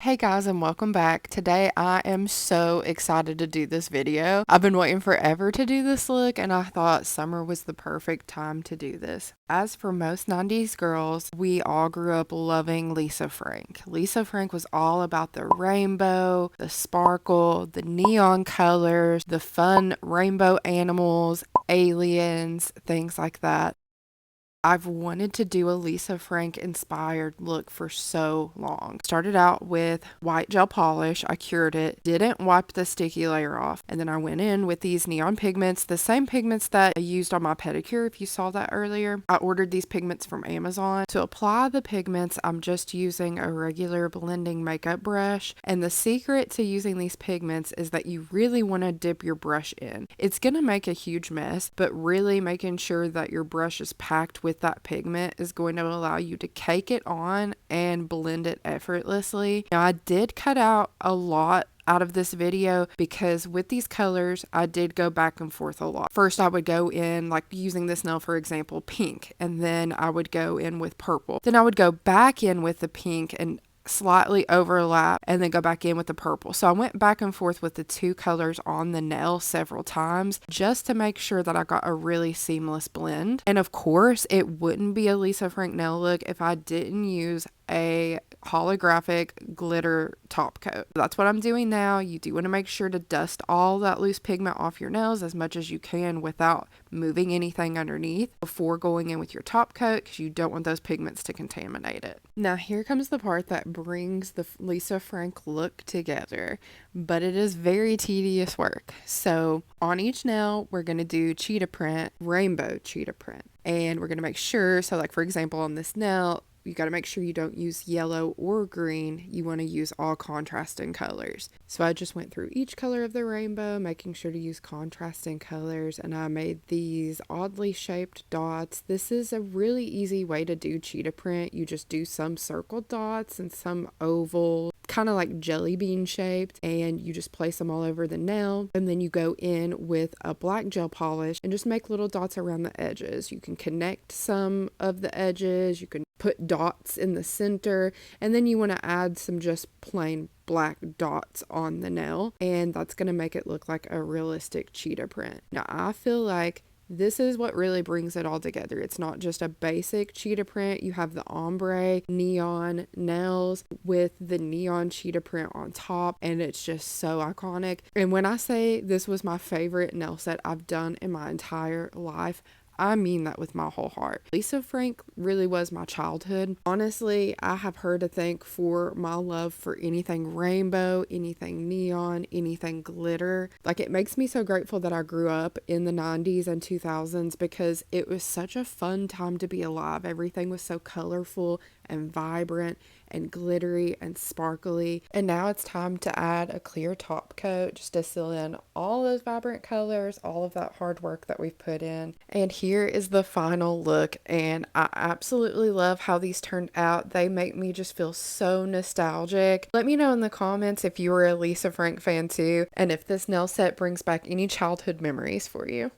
Hey guys, and welcome back. Today I am so excited to do this video. I've been waiting forever to do this look and I thought summer was the perfect time to do this. As for most 90s girls, we all grew up loving Lisa Frank. Lisa Frank was all about the rainbow, the sparkle, the neon colors, the fun rainbow animals, aliens, things like that. I've wanted to do a Lisa Frank inspired look for so long. Started out with white gel polish. I cured it, didn't wipe the sticky layer off. And then I went in with these neon pigments, the same pigments that I used on my pedicure, if you saw that earlier. I ordered these pigments from Amazon. To apply the pigments, I'm just using a regular blending makeup brush. And the secret to using these pigments is that you really want to dip your brush in. It's going to make a huge mess, but really making sure that your brush is packed with that pigment is going to allow you to cake it on and blend it effortlessly. Now, I did cut out a lot out of this video because with these colors I did go back and forth a lot. First I would go in, like using this nail for example, pink, and then I would go in with purple. Then I would go back in with the pink and slightly overlap and then go back in with the purple. So I went back and forth with the two colors on the nail several times just to make sure that I got a really seamless blend. And of course, it wouldn't be a Lisa Frank nail look if I didn't use a holographic glitter top coat. That's what I'm doing now. You do want to make sure to dust all that loose pigment off your nails as much as you can without moving anything underneath before going in with your top coat, because you don't want those pigments to contaminate it. Now here comes the part that brings the Lisa Frank look together, but it is very tedious work. So on each nail we're going to do cheetah print, rainbow cheetah print, and we're going to make sure, so like for example on this nail, you got to make sure you don't use yellow or green. You want to use all contrasting colors. So I just went through each color of the rainbow, making sure to use contrasting colors, and I made these oddly shaped dots. This is a really easy way to do cheetah print. You just do some circle dots and some oval, kind of like jelly bean shaped, and you just place them all over the nail, and then you go in with a black gel polish and just make little dots around the edges. You can connect some of the edges, you can put dots in the center, and then you want to add some just plain black dots on the nail, and that's going to make it look like a realistic cheetah print. Now I feel like this is what really brings it all together. It's not just a basic cheetah print. You have the ombre neon nails with the neon cheetah print on top, and it's just so iconic. And when I say this was my favorite nail set I've done in my entire life, I mean that with my whole heart. Lisa Frank really was my childhood. Honestly, I have her to thank for my love for anything rainbow, anything neon, anything glitter. Like, it makes me so grateful that I grew up in the 90s and 2000s because it was such a fun time to be alive. Everything was so colorful and vibrant and glittery and sparkly. And now it's time to add a clear top coat just to seal in all those vibrant colors, all of that hard work that we've put in. And here is the final look, and I absolutely love how these turned out. They make me just feel so nostalgic. Let me know in the comments if you were a Lisa Frank fan too, and if this nail set brings back any childhood memories for you.